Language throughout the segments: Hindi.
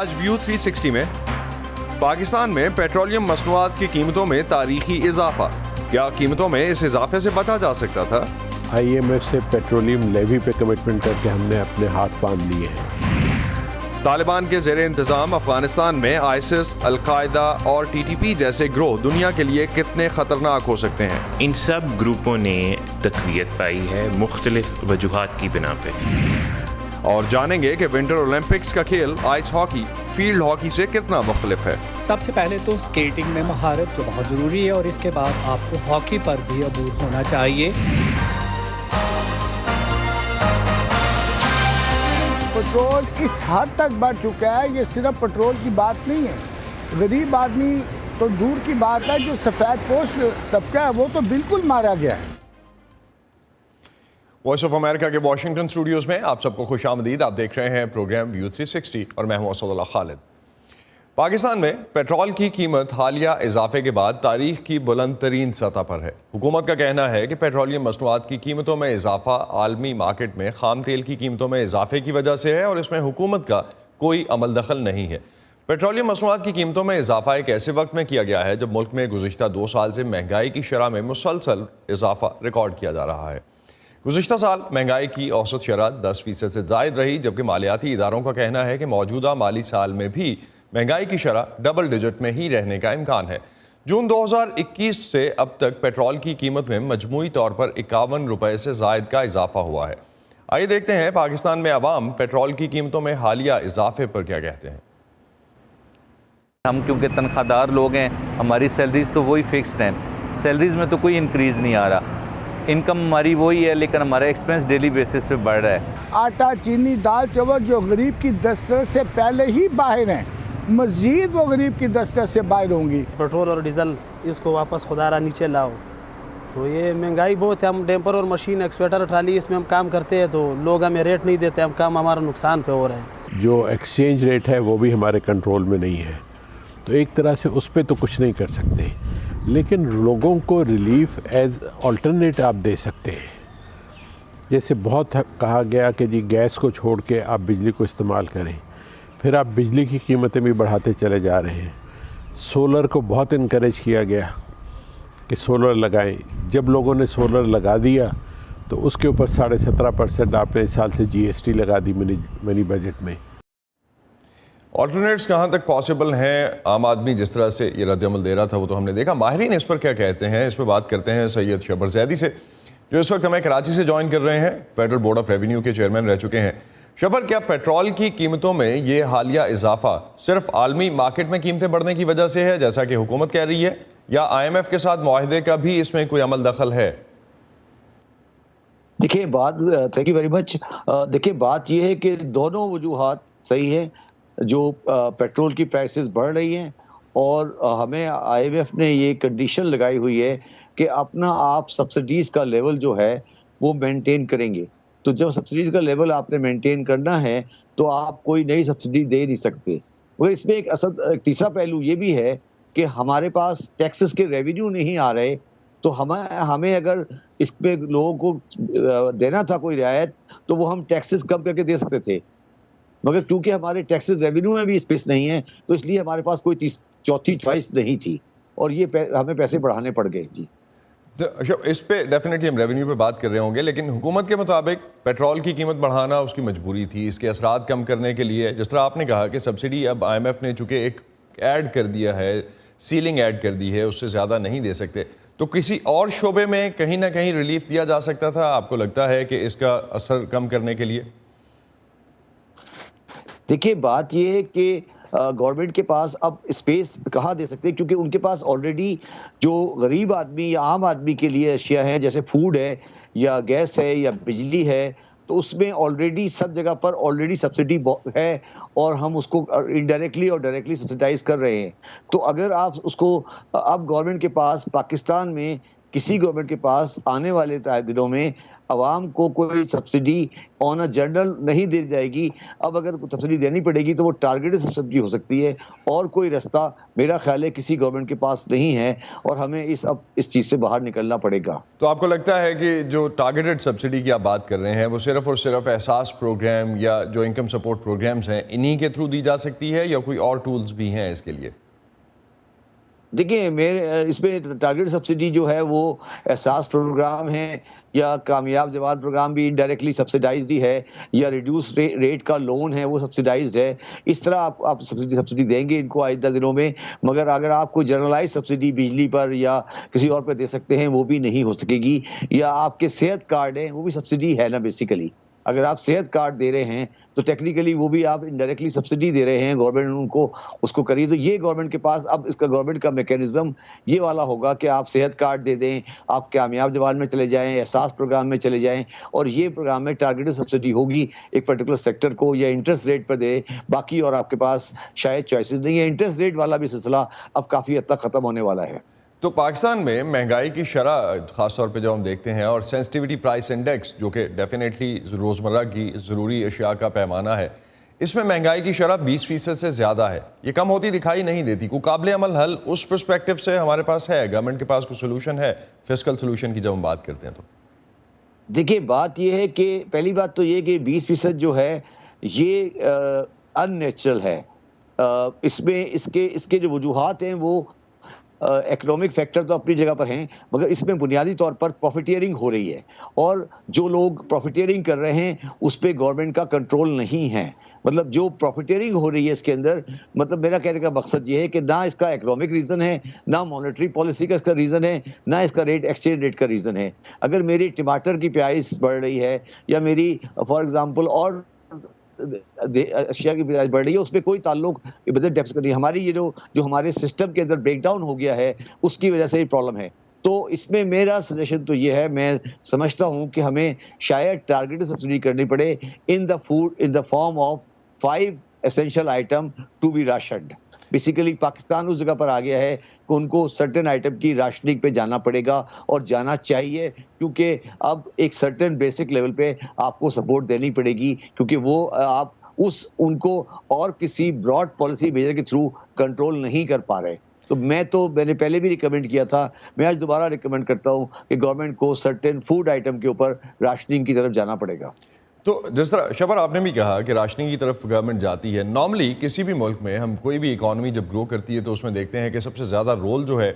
आज व्यू 360 में पाकिस्तान में पेट्रोलियम मसनूआत की कीमतों में तारीखी इजाफा, क्या कीमतों में इस इजाफे से बचा जा सकता था? IMF से पेट्रोलियम लेवी पे कमिटमेंट करके हमने अपने हाथ बांध लिए हैं। तालिबान के ज़ेरे इंतज़ाम अफगानिस्तान में आइसिस, अलकायदा और TTP जैसे ग्रोह दुनिया के लिए कितने खतरनाक हो सकते हैं? इन सब ग्रुपों ने तक़वियत पाई है मुख्तलिफ वजूहात की बिना पे। और जानेंगे कि विंटर ओलंपिक्स का खेल आइस हॉकी फील्ड हॉकी से कितना मुख्तलिफ है। सबसे पहले तो स्केटिंग में महारत जो बहुत ज़रूरी है और इसके बाद आपको हॉकी पर भी अबूर होना चाहिए। पेट्रोल इस हद तक बढ़ चुका है, ये सिर्फ पेट्रोल की बात नहीं है। गरीब आदमी तो दूर की बात है, जो सफ़ेद पोश तबका है वो तो बिल्कुल मारा गया है। वॉइस ऑफ अमेरिका के वॉशिंगटन स्टूडियोज में आप सबको खुशामदीद। आप देख रहे हैं प्रोग्राम व्यू 360 और मैं हूं असदुल्लाह खालिद। पाकिस्तान में पेट्रोल की कीमत हालिया इजाफे के बाद तारीख की बुलंद तरीन सतह पर है। हुकूमत का कहना है कि पेट्रोलियम मसनूआत की कीमतों में इजाफा आलमी मार्केट में खाम तेल की कीमतों में इजाफे की वजह से है और इसमें हुकूमत का कोई अमल दखल नहीं है। पेट्रोलियम मसनूआत की कीमतों में इजाफा एक ऐसे वक्त में किया गया है जब मुल्क में गुज़िश्ता 2 साल से महंगाई की शरह में मुसलसल इजाफा रिकॉर्ड किया जा रहा है। गुज़िश्ता साल महंगाई की औसत शरह 10% से ज़ायद रही, जबकि मालियाती इदारों का कहना है कि मौजूदा माली साल में भी महंगाई की शरह डबल डिजिट में ही रहने का इम्कान है। जून 2021 से अब तक पेट्रोल की कीमत में मजमूई तौर पर 51 रुपये से ज़ायद का इजाफा हुआ है। आइए देखते हैं पाकिस्तान में अवाम पेट्रोल की कीमतों में हालिया इजाफे पर क्या कहते हैं। हम क्योंकि तनख्वाहदार लोग हैं, हमारी सैलरीज तो वही फिक्स्ड हैं, सैलरीज में तो कोई इंक्रीज़ नहीं आ रहा। इनकम हमारी वही है लेकिन हमारा एक्सपेंस डेली बेसिस पे बढ़ रहा है। आटा, चीनी, दाल, चावल जो गरीब की दस्तरस से पहले ही बाहर हैं, मज़ीद वो गरीब की दस्तरस से बाहर होंगी। पेट्रोल और डीजल इसको वापस खुदारा नीचे लाओ, तो ये महंगाई बहुत है। हम डैम्पर और मशीन एक्सवेटर ट्राली इसमें हम काम करते हैं तो लोग हमें रेट नहीं देते, हम काम हमारा नुकसान पे हो रहा है। जो एक्सचेंज रेट है वो भी हमारे कंट्रोल में नहीं है, तो एक तरह से उस पर तो कुछ नहीं कर सकते, लेकिन लोगों को रिलीफ एज अल्टरनेट आप दे सकते हैं। जैसे बहुत कहा गया कि जी गैस को छोड़ के आप बिजली को इस्तेमाल करें, फिर आप बिजली की कीमतें भी बढ़ाते चले जा रहे हैं। सोलर को बहुत इनकरेज किया गया कि सोलर लगाएं। जब लोगों ने सोलर लगा दिया तो उसके ऊपर 17.5% आपने इस साल से GST लगा दी मिनी बजट में। ऑल्टरनेट्स कहाँ तक पॉसिबल हैं? आम आदमी जिस तरह से ये रद्द-ए-अमल दे रहा था वो तो हमने देखा। माहिरीन इस पर क्या कहते हैं, इस पर बात करते हैं सैयद शबर ज़ैदी से, जो इस वक्त हमें कराची से ज्वाइन कर रहे हैं। फेडरल बोर्ड ऑफ रेवेन्यू के चेयरमैन रह चुके हैं। शबर, क्या पेट्रोल की कीमतों में ये हालिया इजाफा सिर्फ आलमी मार्केट में कीमतें बढ़ने की वजह से है जैसा कि हुकूमत कह रही है, या IMF के साथ मुआहदे का भी इसमें कोई अमल दखल है? देखिए थैंक यू वेरी मच। देखिए बात यह है कि दोनों वजूहात सही है। जो पेट्रोल की प्राइसेस बढ़ रही हैं और हमें IMF ने ये कंडीशन लगाई हुई है कि अपना आप सब्सिडीज़ का लेवल जो है वो मेंटेन करेंगे। तो जब सब्सिडीज़ का लेवल आपने मेंटेन करना है तो आप कोई नई सब्सिडी दे नहीं सकते। मगर इसमें एक तीसरा पहलू ये भी है कि हमारे पास टैक्सेस के रेवेन्यू नहीं आ रहे, तो हमें अगर इस पे लोगों को देना था कोई रियायत तो वो हम टैक्सेस कम करके दे सकते थे, मगर क्योंकि हमारे टैक्सेस रेवेन्यू में भी स्पेस नहीं है तो इसलिए हमारे पास कोई चौथी चॉइस नहीं थी और ये हमें पैसे बढ़ाने पड़ गए। जी तो इस पे डेफिनेटली हम रेवेन्यू पे बात कर रहे होंगे, लेकिन हुकूमत के मुताबिक पेट्रोल की कीमत बढ़ाना उसकी मजबूरी थी। इसके असरात कम करने के लिए, जिस तरह आपने कहा कि सब्सिडी अब IMF ने चूँकि एक ऐड कर दिया है, सीलिंग ऐड कर दी है, उससे ज़्यादा नहीं दे सकते, तो किसी और शोबे में कहीं ना कहीं रिलीफ दिया जा सकता था। आपको लगता है कि इसका असर कम करने के लिए? देखिए बात यह है कि गवर्नमेंट के पास अब स्पेस कहाँ दे सकते हैं, क्योंकि उनके पास ऑलरेडी जो गरीब आदमी या आम आदमी के लिए अशिया हैं, जैसे फूड है या गैस है या बिजली है, तो उसमें ऑलरेडी सब जगह पर ऑलरेडी सब्सिडी है और हम उसको इनडायरेक्टली और डायरेक्टली सब्सिडाइज कर रहे हैं। तो अगर आप उसको अब गवर्नमेंट के पास, पाकिस्तान में किसी गवर्नमेंट के पास आने वाले दिनों में आवाम को कोई सब्सिडी ऑन अ जनरल नहीं दी जाएगी। अब अगर सब्सिडी देनी पड़ेगी तो वो टारगेटेड सब्सिडी हो सकती है, और कोई रास्ता मेरा ख्याल है किसी गवर्नमेंट के पास नहीं है, और हमें इस चीज़ से बाहर निकलना पड़ेगा। तो आपको लगता है कि जो टारगेटेड सब्सिडी की आप बात कर रहे हैं वो सिर्फ और सिर्फ एहसास प्रोग्राम या जो इनकम सपोर्ट प्रोग्राम्स हैं इन्हीं के थ्रू दी जा सकती है, या कोई और टूल्स भी हैं इसके लिए? देखिए, मेरे इसमें टारगेट सब्सिडी जो है वो एहसास प्रोग्राम है, या कामयाब जवान प्रोग्राम भी इनडायरेक्टली सब्सिडाइज्ड ही है, या रिड्यूस रेट का लोन है वो सब्सिडाइज्ड है। इस तरह आप सब्सिडी देंगे इनको आइंदा दिनों में, मगर अगर आप कोई जनरलाइज सब्सिडी बिजली पर या किसी और पर दे सकते हैं वो भी नहीं हो सकेगी। या आपके सेहत कार्ड है वो भी सब्सिडी है ना बेसिकली, अगर आप सेहत कार्ड दे रहे हैं तो टेक्निकली वो भी आप इनडायरेक्टली सब्सिडी दे रहे हैं, गवर्नमेंट उनको उसको करिए। तो ये गवर्नमेंट के पास अब इसका गवर्नमेंट का मैकेनिज्म ये वाला होगा कि आप सेहत कार्ड दे दें, आप कामयाब जवान में चले जाएं, एहसास प्रोग्राम में चले जाएं, और ये प्रोग्राम में टारगेटेड सब्सिडी होगी एक पर्टिकुलर सेक्टर को, या इंटरेस्ट रेट पर दे बाकी, और आपके पास शायद चॉइसेस नहीं है। इंटरेस्ट रेट वाला भी सिलसिला अब काफ़ी हद तक ख़त्म होने वाला है। तो पाकिस्तान में महंगाई की शरह ख़ासतौर पे जब हम देखते हैं, और सेंसिटिविटी प्राइस इंडेक्स जो कि डेफिनेटली रोज़मर्रा की ज़रूरी अशिया का पैमाना है, इसमें महंगाई की शरह 20% से ज़्यादा है। ये कम होती दिखाई नहीं देती। कोई काबिल अमल हल उस पर्सपेक्टिव से हमारे पास है? गवर्नमेंट के पास कोई सोल्यूशन है फिस्कल सोल्यूशन की जब हम बात करते हैं? तो देखिए, बात यह है कि पहली बात तो ये कि 20% जो है ये अननेचुरल है। इसमें इसके जो वजूहात हैं वो इकोनॉमिक फैक्टर तो अपनी जगह पर हैं, मगर इसमें बुनियादी तौर पर प्रॉफिटियरिंग हो रही है, और जो लोग प्रॉफिटियरिंग कर रहे हैं उस पर गवर्नमेंट का कंट्रोल नहीं है। मतलब जो प्रॉफिटियरिंग हो रही है इसके अंदर, मतलब मेरा कहने का मकसद ये है कि ना इसका इकोनॉमिक रीज़न है, ना मॉनेटरी पॉलिसी का इसका रीज़न है, ना इसका एक्सचेंज रेट का रीज़न है। अगर मेरी टमाटर की प्राइस बढ़ रही है, या मेरी फॉर एग्जांपल और अशिया की प्राइस बढ़ रही है, उसमें कोई ताल्लुक बजट डेफिसिट नहीं। हमारी ये जो हमारे सिस्टम के अंदर ब्रेकडाउन हो गया है उसकी वजह से ये प्रॉब्लम है। तो इसमें मेरा सजेशन तो ये है, मैं समझता हूँ कि हमें शायद टारगेटेड सब्सिडी करनी पड़े in the form of 5 essential item to be rationed. Basically Pakistan उस जगह पर आ गया है कि उनको सर्टेन आइटम की राशनिंग पे जाना पड़ेगा, और जाना चाहिए, क्योंकि अब एक सर्टेन बेसिक लेवल पे आपको सपोर्ट देनी पड़ेगी, क्योंकि वो आप उनको और किसी ब्रॉड पॉलिसी मेजर के थ्रू कंट्रोल नहीं कर पा रहे। तो मैंने पहले भी रिकमेंड किया था, मैं आज दोबारा रिकमेंड करता हूँ कि गवर्नमेंट को सर्टेन फूड आइटम के ऊपर राशनिंग की तरफ जाना पड़ेगा। तो जिस तरह शबर आपने भी कहा कि राशनिंग की तरफ गवर्नमेंट जाती है, नॉर्मली किसी भी मुल्क में हम कोई भी इकॉनमी जब ग्रो करती है तो उसमें देखते हैं कि सबसे ज़्यादा रोल जो है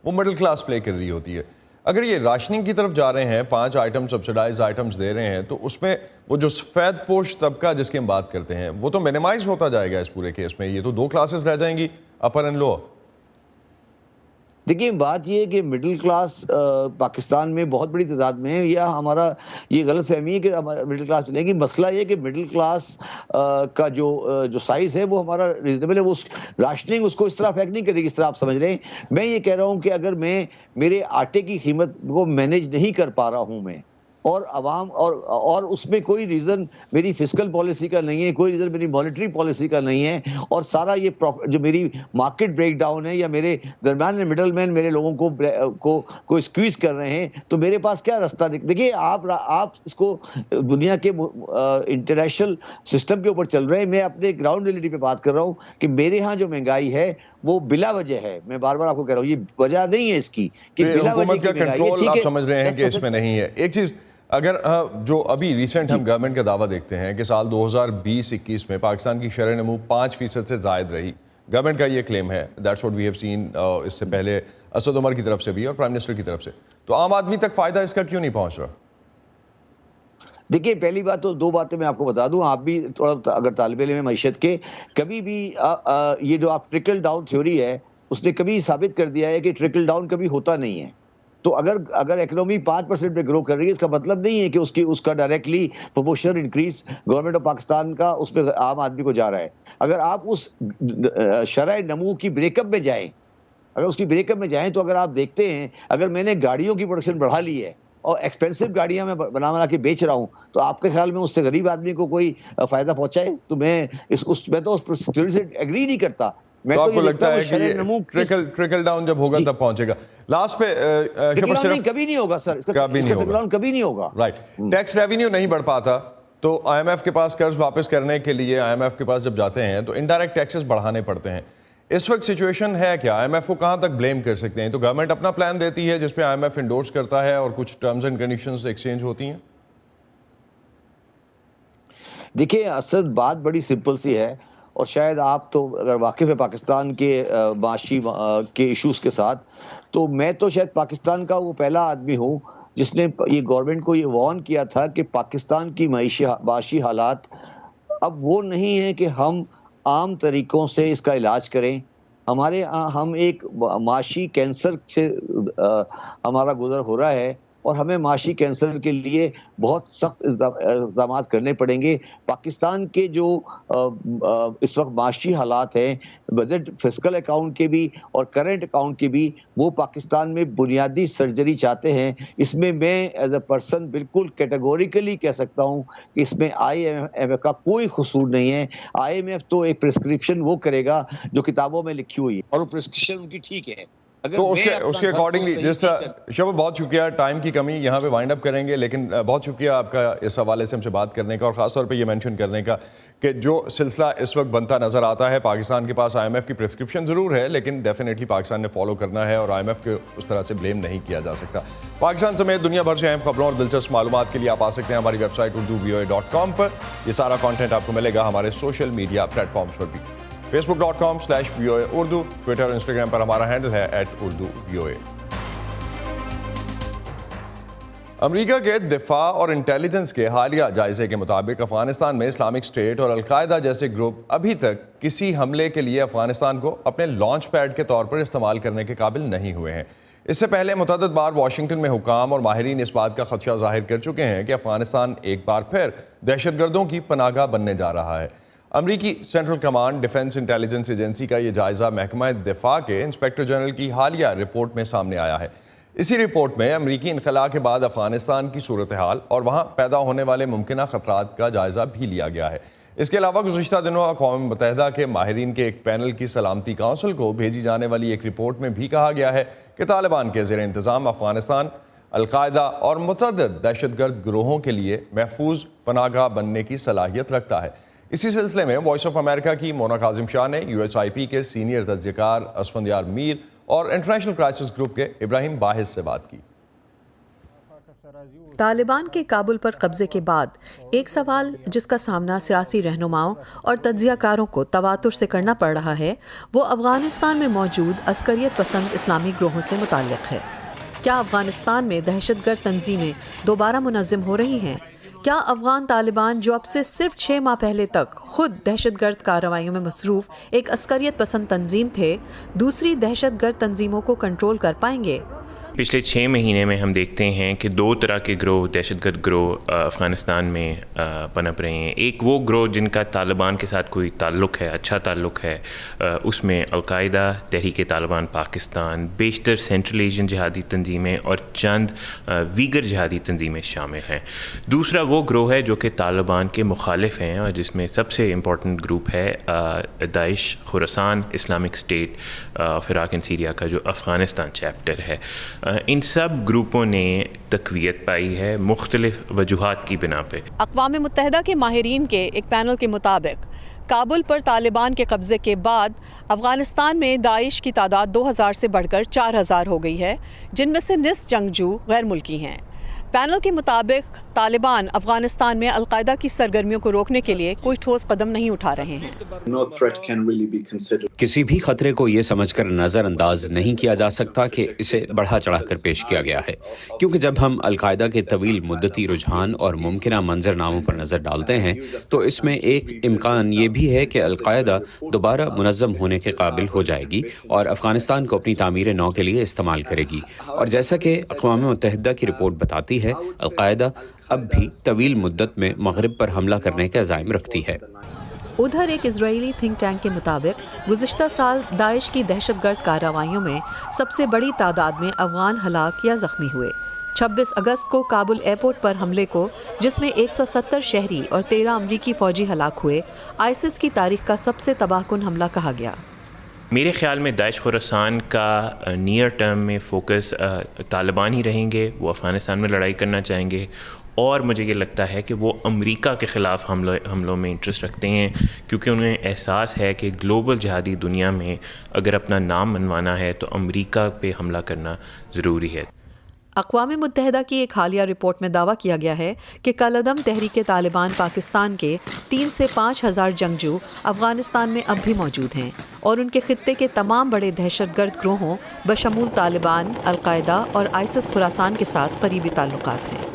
वो मिडिल क्लास प्ले कर रही होती है। अगर ये राशनिंग की तरफ जा रहे हैं, 5 आइटम सब्सिडाइज आइटम्स दे रहे हैं, तो उसमें वो जो सफ़ेद पोश तबका जिसकी हम बात करते हैं वो तो मिनिमाइज होता जाएगा इस पूरे केस में। ये तो 2 क्लासेस रह जाएंगी, अपर एंड लोअर। देखिए, बात ये है कि मिडिल क्लास पाकिस्तान में बहुत बड़ी तादाद में है, या हमारा ये गलत फहमी है कि हमारा मिडिल क्लास चलेगी। मसला ये कि मिडिल क्लास का जो साइज़ है वो हमारा रीजनेबल है, वो राशनिंग उसको इस तरह अफेक्ट नहीं करेगी, इस तरह आप समझ रहे हैं। मैं ये कह रहा हूँ कि अगर मैं मेरे आटे की कीमत को मैनेज नहीं कर पा रहा हूँ मैं, और अवाम और उसमें कोई रीज़न मेरी फिस्कल पॉलिसी का नहीं है, कोई रीज़न मेरी मॉनेटरी पॉलिसी का नहीं है, और सारा ये जो मेरी मार्केट ब्रेकडाउन है, या मेरे दरमियान में मिडल मैन मेरे लोगों को स्क्वीज कर रहे हैं, तो मेरे पास क्या रास्ता? देखिए, आप इसको दुनिया के इंटरनेशनल सिस्टम के ऊपर चल रहे हैं, मैं अपने ग्राउंड रियलिटी पे बात कर रहा हूँ कि मेरे यहाँ जो महंगाई है वो बिला वजह है। मैं बार बार आपको कह रहा हूँ ये वजह नहीं है इसकी कि बिला वजह की महंगाई है। आप समझ रहे हैं कि इसमें नहीं है। एक चीज़, अगर जो अभी रिसेंट हम गवर्नमेंट का दावा देखते हैं कि साल 2020-21 में पाकिस्तान की शरह नमू 5% से ज़ायद रही, गवर्नमेंट का ये क्लेम है, that's what we have seen. इससे पहले असद उमर की तरफ से भी और प्राइम मिनिस्टर की तरफ से, तो आम आदमी तक फ़ायदा इसका क्यों नहीं पहुँच रहा? देखिए, पहली बात तो 2 बातें मैं आपको बता दूं, आप भी थोड़ा अगर तालिब इल्म मईशत के, कभी भी ये जो आप ट्रिकल डाउन थ्योरी है उसने कभी साबित कर दिया है कि ट्रिकल डाउन कभी होता नहीं है। तो अगर इकोनॉमी 5% पे ग्रो कर रही है, इसका मतलब नहीं है कि उसका directly proportional increase government of Pakistan का उस पर आम आदमी को जा रहा है। अगर आप उस शरह नमू की ब्रेकअप में जाएं, अगर उसकी ब्रेकअप में जाएं, तो अगर आप देखते हैं, अगर मैंने गाड़ियों की प्रोडक्शन बढ़ा ली है और एक्सपेंसिव गाड़ियां मैं बना के बेच रहा हूं, तो आपके ख्याल में उससे गरीब आदमी को कोई फायदा पहुंचा है? तो मैं तो उस थ्योरी से एग्री नहीं करता। मैं तो तो आपको ये लगता देखता हूँ है कि ये शरह नमू ट्रिकल डाउन जब होगा जी। तब पहुंचेगा। लास्ट पे शबा नहीं, सिर्फ कभी नहीं होगा सर, इसका कभी नहीं होगा। trickle down कभी नहीं होगा। राइट, टैक्स रेवेन्यू नहीं बढ़ पाता तो आईएमएफ के पास कर्ज वापस करने के लिए आईएमएफ के पास जब जाते हैं तो इनडायरेक्ट टैक्सेस बढ़ाने पड़ते हैं। इस वक्त सिचुएशन है क्या, आईएमएफ को कहां तक ब्लेम कर सकते हैं? तो गवर्नमेंट अपना प्लान देती है जिसपे आईएमएफ इंडोर्स करता है और कुछ टर्म्स एंड कंडीशंस एक्सचेंज होती हैं। देखिए असद, बात बड़ी सिंपल सी है और शायद आप तो अगर वाकिफ है पाकिस्तान के माशी के इश्यूज के साथ, तो मैं तो शायद पाकिस्तान का वो पहला आदमी हूँ जिसने ये गवर्नमेंट को ये वार्न किया था कि पाकिस्तान की माशी हालात अब वो नहीं है कि हम आम तरीकों से इसका इलाज करें। हम एक माशी कैंसर से हमारा गुजर हो रहा है और हमें माशी कैंसर के लिए बहुत सख्त इक़दाम करने पड़ेंगे। पाकिस्तान के जो इस वक्त माशी हालात हैं, बजट फिस्कल अकाउंट के भी और करंट अकाउंट के भी, वो पाकिस्तान में बुनियादी सर्जरी चाहते हैं। इसमें मैं एज अ पर्सन बिल्कुल कैटेगोरिकली कह सकता हूँ कि इसमें IMF का कोई कसूर नहीं है। IMF तो एक प्रिस्क्रिप्शन वो करेगा जो किताबों में लिखी हुई है और वो प्रिस्क्रिप्शन उनकी ठीक है। तो उसके अकॉर्डिंगली जिस तरह शब, बहुत शुक्रिया, टाइम की कमी यहाँ पे वाइंड अप करेंगे, लेकिन बहुत शुक्रिया आपका इस हवाले से हमसे बात करने का और ख़ासतौर पे ये मेंशन करने का कि जो सिलसिला इस वक्त बनता नज़र आता है, पाकिस्तान के पास IMF की प्रिस्क्रिप्शन ज़रूर है लेकिन डेफिनेटली पाकिस्तान ने फॉलो करना है और IMF के उस तरह से ब्लेम नहीं किया जा सकता। पाकिस्तान समेत दुनिया भर से अहम खबरों और दिलचस्प मालूमात के लिए आप आ सकते हैं हमारी वेबसाइट urduvoa.com पर। ये सारा कॉन्टेंट आपको मिलेगा हमारे सोशल मीडिया प्लेटफॉर्म्स पर भी, facebook.com/VOA Urdu, ट्विटर और इंस्टाग्राम पर हमारा हैंडल है @urduvoa। अमेरिका के दिफा और इंटेलिजेंस के हालिया जायजे के मुताबिक अफगानिस्तान में इस्लामिक स्टेट और अलकायदा जैसे ग्रुप अभी तक किसी हमले के लिए अफगानिस्तान को अपने लॉन्च पैड के तौर पर इस्तेमाल करने के काबिल नहीं हुए हैं। इससे पहले मुतअद्दिद बार वाशिंगटन में हुकाम और माहिरीन इस बात का खदशा जाहिर कर चुके हैं कि अफगानिस्तान एक बार फिर दहशतगर्दों की पनाहगाह बनने जा रहा है। अमरीकी central command defence intelligence agency का ये जायजा महकमा दिफा के इंस्पेक्टर जनरल की हालिया रिपोर्ट में सामने आया है। इसी रिपोर्ट में अमरीकी इनखला के बाद अफगानिस्तान की सूरत हाल और वहाँ पैदा होने वाले मुमकिन खतरात का जायजा भी लिया गया है। इसके अलावा गुज़िश्ता दिनों अक़वाम मुत्तहिदा के माहिरीन के एक पैनल की सलामती काउंसिल को भेजी जाने वाली एक रिपोर्ट में भी कहा गया है कि तालिबान के ज़ेर इंतज़ाम अफगानिस्तान अलकायदा और मुतअद्दिद दहशतगर्द गिरोहों के लिए महफूज पनाहगाह बनने की सलाहियत रखता है। इसी सिलसिले में वॉइस ऑफ अमेरिका की मोना काजिम शाह ने USIP के सीनियर तज्ज़ियेकार असफंदियार मीर और इंटरनेशनल क्राइसिस ग्रुप के इब्राहिम बाहिस से बात की। तालिबान के काबुल पर कब्जे के बाद एक सवाल जिसका सामना सियासी रहनुमाओं और तज्ज़ियाकारों को तवातुर से करना पड़ रहा है, वो अफगानिस्तान में मौजूद अस्करियत पसंद इस्लामी ग्रोहों से मुताल्लिक़ है। क्या अफगानिस्तान में दहशतगर्द तंजीमें दोबारा मुनज़्ज़म हो रही हैं? क्या अफगान तालिबान, जो अब से सिर्फ 6 माह पहले तक खुद दहशतगर्द कार्रवाइयों में मसरूफ़ एक अस्करियत पसंद तंजीम थे, दूसरी दहशतगर्द तंजीमों को कंट्रोल कर पाएंगे? पिछले 6 महीने में हम देखते हैं कि 2 तरह के ग्रोह, दहशतगर्द ग्रोह अफ़गानिस्तान में पनप रहे हैं। एक वो ग्रोह जिनका तालिबान के साथ कोई ताल्लुक़ है, अच्छा ताल्लुक़ है, उसमें अलकायदा, तहरीक तालिबान पाकिस्तान, बेशतर सेंट्रल एशियन जिहादी तंजीमें और चंद वीगर जिहादी तंजीमें शामिल हैं। दूसरा वो ग्रोह है जो कि तालिबान के मुखालिफ हैं और जिसमें सबसे इम्पोर्टेंट ग्रुप है Daesh, Khorasan, Islamic State, of Iraq and Syria का जो अफ़गानिस्तान चैप्टर है। इन सब ग्रुपों ने तक़वियत पाई है मुख्तलिफ वजूहात की बिना पे। अक़वाम मुत्तहिदा के माहिरीन के एक पैनल के मुताबिक काबुल पर तालिबान के कब्ज़े के बाद अफ़गानिस्तान में दाइश की तादाद 2000 से बढ़कर 4000 हो गई है, जिनमें से निस्फ़ जंगजू गैर मुल्की हैं। पैनल के मुताबिक तालिबान अफगानिस्तान में अलकायदा की सरगर्मियों को रोकने के लिए कोई ठोस कदम नहीं उठा रहे हैं। किसी भी खतरे को ये समझकर नज़रअंदाज नहीं किया जा सकता कि इसे बढ़ा चढ़ाकर पेश किया गया है, क्योंकि जब हम अलकायदा के तवील मुद्दती रुझान और मुमकिन मंजरनामों पर नज़र डालते हैं तो इसमें एक इम्कान ये भी है कि अलकायदा दोबारा मुनज़्ज़म होने के काबिल हो जाएगी और अफगानिस्तान को अपनी तामीर नौ के लिए इस्तेमाल करेगी। और जैसा कि अक़वाम मुत्तहिदा की रिपोर्ट बताती है, अलकायदा अब भी तवील मुद्दत में मगरिब पर हमला करने का अज़ाइम रखती है। उधर एक इजरायली थिंक टैंक के मुताबिक गुज़िश्ता साल दाइश की दहशतगर्द कार्रवाइयों में सबसे बड़ी तादाद में अफगान हलाक या ज़ख्मी हुए। 26 अगस्त को काबुल एयरपोर्ट पर हमले को, जिसमें 170 शहरी और 13 अमरीकी फ़ौजी हलाक हुए, आईसिस की तारीख का सबसे तबाहकुन हमला कहा गया। मेरे ख़्याल में दाइश खुरासान का नियर टर्म में फ़ोकस तालिबान ही रहेंगे। वो अफ़गानिस्तान में लड़ाई करना चाहेंगे और मुझे ये लगता है कि वो अमेरिका के ख़िलाफ़ हमलों में इंटरेस्ट रखते हैं, क्योंकि उन्हें एहसास है कि ग्लोबल जिहादी दुनिया में अगर अपना नाम मनवाना है तो अमेरिका पे हमला करना ज़रूरी है। अक़वाम मुत्तहिदा की एक हालिया रिपोर्ट में दावा किया गया है कि कलअदम तहरीक तालिबान पाकिस्तान के 3 से 5 हज़ार जंगजू अफ़गानिस्तान में अब भी मौजूद हैं और उनके ख़ित्ते के तमाम बड़े दहशतगर्द ग्रोहों बशमूल तालिबान, अल-कायदा और आइसिस खुरासान के साथ करीबी ताल्लुकात हैं।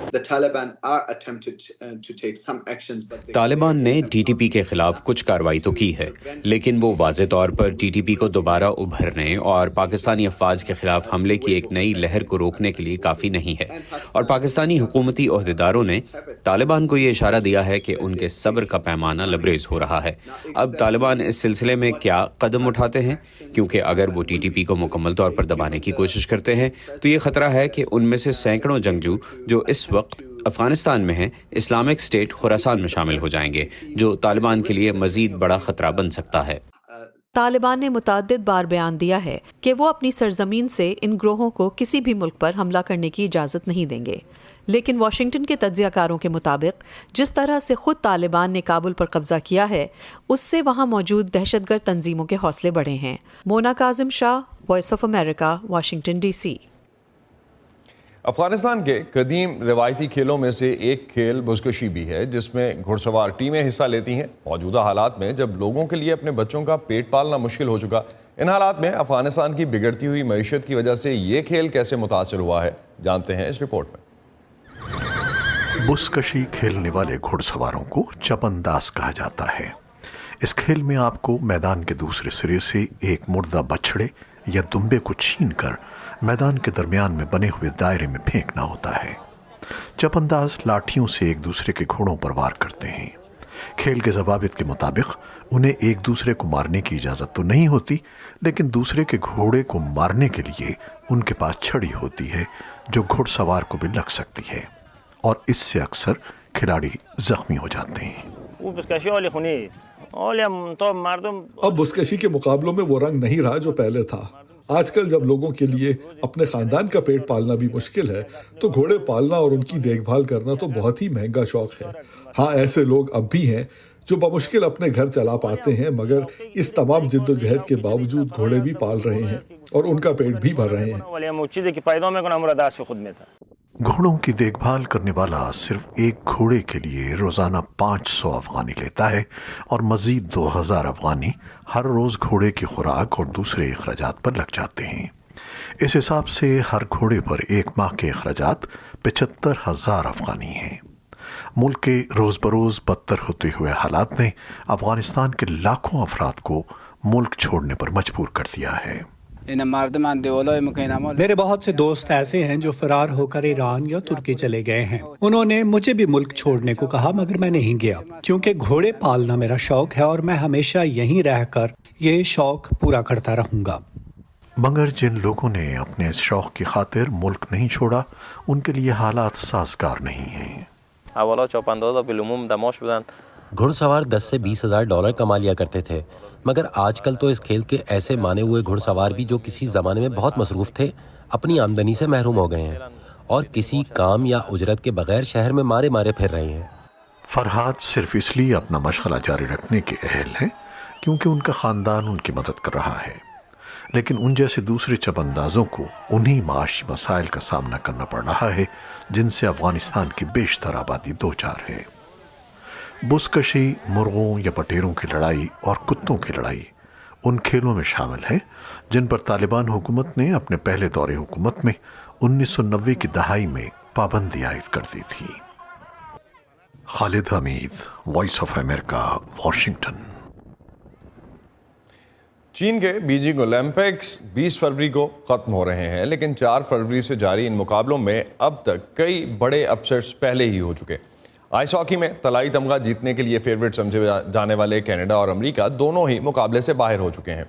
तालिबान ने टीटीपी के खिलाफ कुछ कार्रवाई तो की है, लेकिन वो वाज़े तौर पर टीटीपी को दोबारा उभरने और पाकिस्तानी अफवाज के खिलाफ हमले की एक नई लहर को रोकने के लिए काफ़ी नहीं है। और पाकिस्तानी हुकूमती ओहदेदारों ने तालिबान को ये इशारा दिया है कि उनके सब्र का पैमाना लबरेज हो रहा है। अब तालिबान इस सिलसिले में क्या कदम उठाते हैं, क्योंकि अगर वो टीटीपी को मुकम्मल तौर पर दबाने की कोशिश करते हैं तो ये ख़तरा है कि उनमें से सैकड़ों जंगजू जो इस वक्त अफगानिस्तान में हैं, इस्लामिक स्टेट खुरासान में शामिल हो जाएंगे, जो तालिबान के लिए मजीद बड़ा खतरा बन सकता है। तालिबान ने मुतअद्दिद बार बयान दिया है कि वो अपनी सरजमीन से इन ग्रोहों को किसी भी मुल्क पर हमला करने की इजाज़त नहीं देंगे, लेकिन वाशिंगटन के तज्ज़ियाकारों के मुताबिक जिस तरह से खुद तालिबान ने काबुल पर कब्जा किया है, उससे वहाँ मौजूद दहशतगर्द तंजीमों के हौसले बढ़े हैं। Mona Kazim Shah, voice of America, Washington DC। Afghanistan के कदीम रिवायती खेलों में से एक खेल बुज़कशी भी है, जिसमें घुड़सवार टीमें हिस्सा लेती हैं। मौजूदा हालात में जब लोगों के लिए अपने बच्चों का पेट पालना मुश्किल हो चुका, इन हालात में अफगानिस्तान की बिगड़ती हुई मईशत की वजह से ये खेल कैसे मुतासर हुआ है, जानते हैं इस रिपोर्ट में। बुज़कशी खेलने वाले घुड़सवारों को चपंदाज कहा जाता है। इस खेल में आपको मैदान के दूसरे सिरे से एक मुर्दा बछड़े या दुम्बे को छीनकर मैदान के दरमियान में बने हुए दायरे में फेंकना होता है। चपंदाज लाठियों से एक दूसरे के घोड़ों पर वार करते हैं। खेल के ज़वाबित के मुताबिक उन्हें एक दूसरे को मारने की इजाज़त तो नहीं होती, लेकिन दूसरे के घोड़े को मारने के लिए उनके पास छड़ी होती है जो घुड़सवार को भी लग सकती है, और इससे अक्सर खिलाड़ी जख्मी हो जाते हैं। अब बुज़कशी के मुकाबलों में वो रंग नहीं रहा जो पहले था। आजकल जब लोगों के लिए अपने खानदान का पेट पालना भी मुश्किल है, तो घोड़े पालना और उनकी देखभाल करना तो बहुत ही महंगा शौक है। हाँ, ऐसे लोग अब भी हैं जो बमुश्किल अपने घर चला पाते हैं, मगर इस तमाम जिद्दोजहद के बावजूद घोड़े भी पाल रहे हैं और उनका पेट भी भर रहे हैं। घोड़ों की देखभाल करने वाला सिर्फ एक घोड़े के लिए रोजाना 500 अफगानी लेता है, और मजीद 2000 अफगानी हर रोज घोड़े की खुराक और दूसरे अखराजात पर लग जाते हैं। इस हिसाब से हर घोड़े पर एक माह के अखराजात 75,000 अफगानी हैं। मुल्क के रोज बरोज बदतर होते हुए हालात ने अफगानिस्तान के लाखों अफराद को मुल्क छोड़ने पर मजबूर कर दिया है। मेरे बहुत से दोस्त ऐसे हैं जो फरार होकर ईरान या तुर्की चले गए हैं। उन्होंने मुझे भी मुल्क छोड़ने को कहा, मगर मैं नहीं गया, क्योंकि घोड़े पालना मेरा शौक है और मैं हमेशा यहीं रहकर ये शौक पूरा करता रहूंगा। मगर जिन लोगों ने अपने इस शौक की खातिर मुल्क नहीं छोड़ा, उनके लिए हालात साजगार नहीं हैं। घुड़सवार 10 से 20,000 डॉलर कमा लिया करते थे, मगर आजकल तो इस खेल के ऐसे माने हुए घुड़सवार भी जो किसी ज़माने में बहुत मसरूफ़ थे, अपनी आमदनी से महरूम हो गए हैं और किसी काम या उजरत के बगैर शहर में मारे मारे फिर रहे हैं। फरहाद सिर्फ इसलिए अपना मशगला जारी रखने के अहल है क्योंकि उनका ख़ानदान उनकी मदद कर रहा है, लेकिन उन जैसे दूसरे चपंदाजों को उन्हीं माशी मसाइल का सामना करना पड़ रहा है जिनसे अफगानिस्तान की बेशतर आबादी दो चार है। बुज़कशी मुर्गों या बटेरों की लड़ाई और कुत्तों की लड़ाई उन खेलों में शामिल है जिन पर तालिबान हुकूमत ने अपने पहले दौरे हुकूमत में 1990 की दहाई में पाबंदी आयद कर दी थी। Khalid Hamid, voice of America, Washington. चीन के बीजिंग ओलंपिक्स 20 फरवरी को ख़त्म हो रहे हैं, लेकिन 4 फरवरी से जारी इन मुकाबलों में अब तक कई बड़े अपसेट्स पहले ही हो चुके। आइस हॉकी में तलाई तमगा जीतने के लिए फेवरेट समझे जाने वाले कनाडा और अमेरिका दोनों ही मुकाबले से बाहर हो चुके हैं।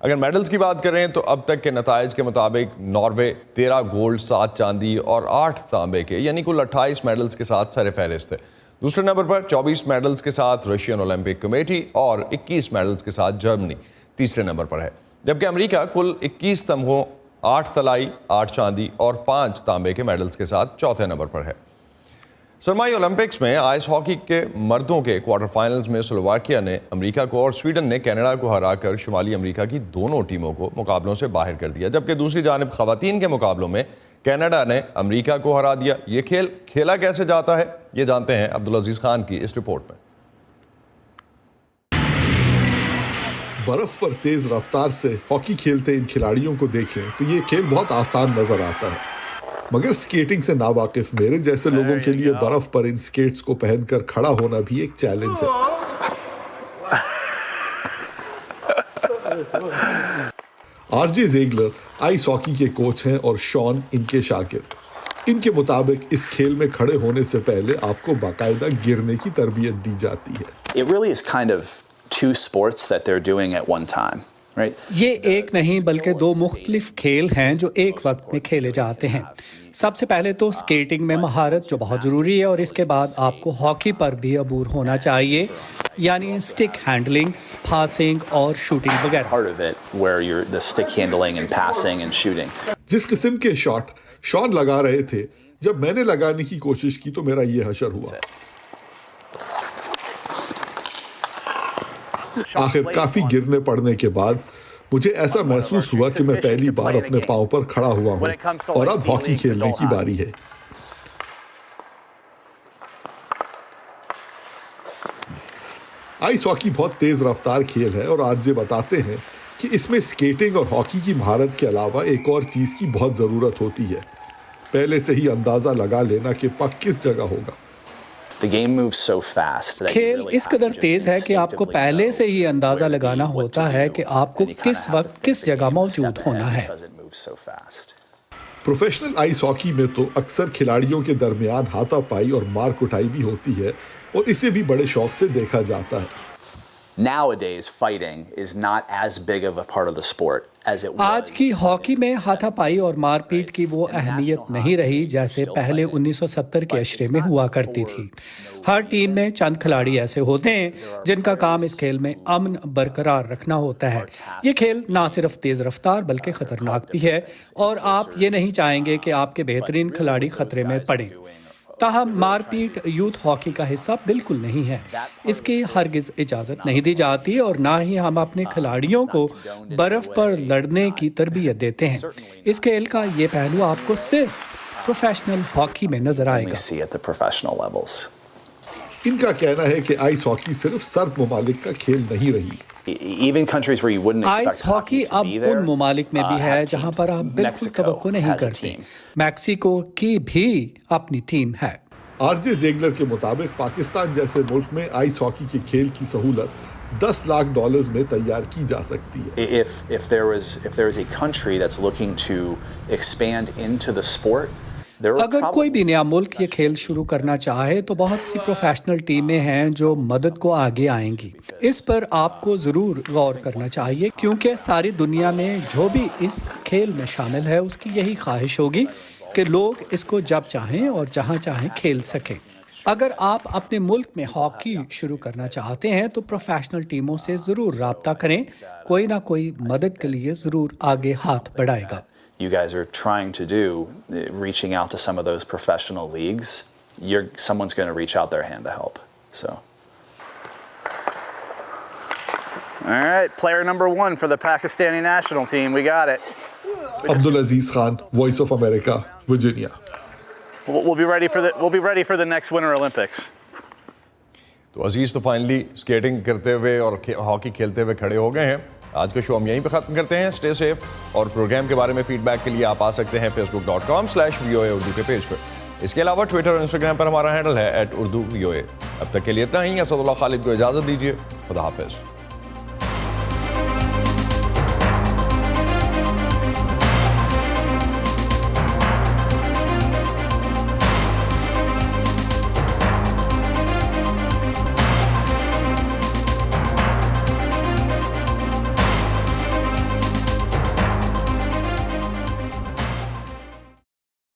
अगर मेडल्स की बात करें तो अब तक के नताइज के मुताबिक नॉर्वे 13 गोल्ड, 7 चांदी और 8 तांबे के यानी कुल 28 मेडल्स के साथ सरफहरिस्त है। दूसरे नंबर पर 24 मेडल्स के साथ रशियन ओलंपिक कमेटी और 21 मेडल्स के साथ जर्मनी तीसरे नंबर पर है। जबकि अमेरिका कुल 21 तमगों, 8 तलाई, 8 चांदी और 5 तांबे के मेडल्स के साथ चौथे नंबर पर है। सरमाई ओलंपिक्स में आइस हॉकी के मर्दों के क्वार्टर फाइनल्स में स्लोवाकिया ने अमेरिका को और स्वीडन ने कनाडा को हराकर शुमाली अमेरिका की दोनों टीमों को मुकाबलों से बाहर कर दिया, जबकि दूसरी जानिब खवातीन के मुकाबलों में कनाडा ने अमेरिका को हरा दिया। ये खेल खेला कैसे जाता है, ये जानते हैं अब्दुल अजीज खान की इस रिपोर्ट में। बर्फ पर तेज रफ्तार से हॉकी खेलते इन खिलाड़ियों को देखें तो ये खेल बहुत आसान नजर आता है, मगर स्केटिंग से नावाकिफ मेरे जैसे लोगों के लिए बर्फ पर इन स्केट्स को पहनकर खड़ा होना भी एक चैलेंज है। आरजे ज़ेगलर आइस हॉकी के कोच हैं और शॉन इनके शागिर्द। इनके मुताबिक इस खेल में खड़े होने से पहले आपको बाकायदा गिरने की तरबियत दी जाती है। It really is kind of two sports that they're doing at one time. ये एक नहीं बल्कि दो मुख्तलिफ खेल हैं जो एक वक्त में खेले जाते हैं। सबसे पहले तो स्केटिंग में महारत जो बहुत ज़रूरी है, और इसके बाद आपको हॉकी पर भी अबूर होना चाहिए, यानी स्टिक हैंडलिंग, पासिंग और शूटिंग वगैरह। जिस किस्म के शॉट शॉन लगा रहे थे, जब मैंने लगाने की कोशिश की तो मेरा ये हशर हुआ। आखिर काफी गिरने पड़ने के बाद मुझे ऐसा महसूस हुआ कि मैं पहली बार अपने पांव पर खड़ा हुआ हूं और अब हॉकी खेलने की बारी है। आइस हॉकी बहुत तेज रफ्तार खेल है और आरजे बताते हैं कि इसमें स्केटिंग और हॉकी की महारत के अलावा एक और चीज की बहुत जरूरत होती है, पहले से ही अंदाजा लगा लेना कि पक किस जगह होगा। खेल इस कदर तेज है कि आपको पहले से ही अंदाजा लगाना होता है कि आपको किस वक्त किस जगह मौजूद होना है। प्रोफेशनल आइस हॉकी में तो अक्सर खिलाड़ियों के दरमियान हाथापाई और मार कुटाई भी होती है और इसे भी बड़े शौक से देखा जाता है। Nowadays, fighting is not as big of a part of the sport as it was. आज की हॉकी में हाथापाई और मारपीट की वो अहमियत नहीं रही जैसे पहले 1970 के अशरे में हुआ करती थी। हर टीम में चंद खिलाड़ी ऐसे होते हैं जिनका काम इस खेल में अमन बरकरार रखना होता है। ये खेल ना सिर्फ तेज रफ्तार बल्कि खतरनाक भी है, और आप ये नहीं चाहेंगे कि आपके बेहतरीन खिलाड़ी खतरे में पड़े। ताहम मारपीट यूथ हॉकी का हिस्सा बिल्कुल नहीं है, इसकी हरगिज इजाज़त नहीं दी जाती, और ना ही हम अपने खिलाड़ियों को बर्फ पर लड़ने की तरबियत देते हैं। इस खेल का ये पहलू आपको सिर्फ प्रोफेशनल हॉकी में नजर आएगा। इनका कहना है कि आइस हॉकी सिर्फ सर्द ममालिक का खेल नहीं रही। आइस हॉकी अब उन ममालिक में भी है जहां पर आप बिल्कुल तवक्को नहीं करते। मैक्सिको की भी अपनी टीम है। आरजे ज़ेगलर के मुताबिक पाकिस्तान जैसे मुल्क में आइस हॉकी के खेल की सहूलत $10 लाख में तैयार की जा सकती है। If there is a country that's looking to expand into the sport, अगर कोई भी नया मुल्क ये खेल शुरू करना चाहे तो बहुत सी प्रोफेशनल टीमें हैं जो मदद को आगे आएंगी। इस पर आपको ज़रूर गौर करना चाहिए, क्योंकि सारी दुनिया में जो भी इस खेल में शामिल है उसकी यही ख्वाहिश होगी कि लोग इसको जब चाहें और जहां चाहें खेल सकें। अगर आप अपने मुल्क में हॉकी शुरू करना चाहते हैं तो प्रोफेशनल टीमों से ज़रूर राब्ता करें, कोई ना कोई मदद के लिए ज़रूर आगे हाथ बढ़ाएगा। You guys are trying to do, reaching out to some of those professional leagues, someone's going to reach out their hand to help. So, all right, player number 1 for the Pakistani national team. We got it. Abdul Aziz Khan, Voice of America, Virginia. We'll be ready for the next Winter Olympics. तो अजीज तो फाइनली स्केटिंग करते हुए और हॉकी खेलते हुए खड़े हो गए हैं। आज का शो हम यहीं पे ख़त्म करते हैं। स्टे सेफ, और प्रोग्राम के बारे में फीडबैक के लिए आप आ सकते हैं facebook.com/VOA उर्दू के पेज पर। इसके अलावा ट्विटर और इंस्टाग्राम पर हमारा हैंडल है @urduvoa। अब तक के लिए इतना ही। असदुल्लाह खालिद को इजाज़त दीजिए। खुदा हाफिज़।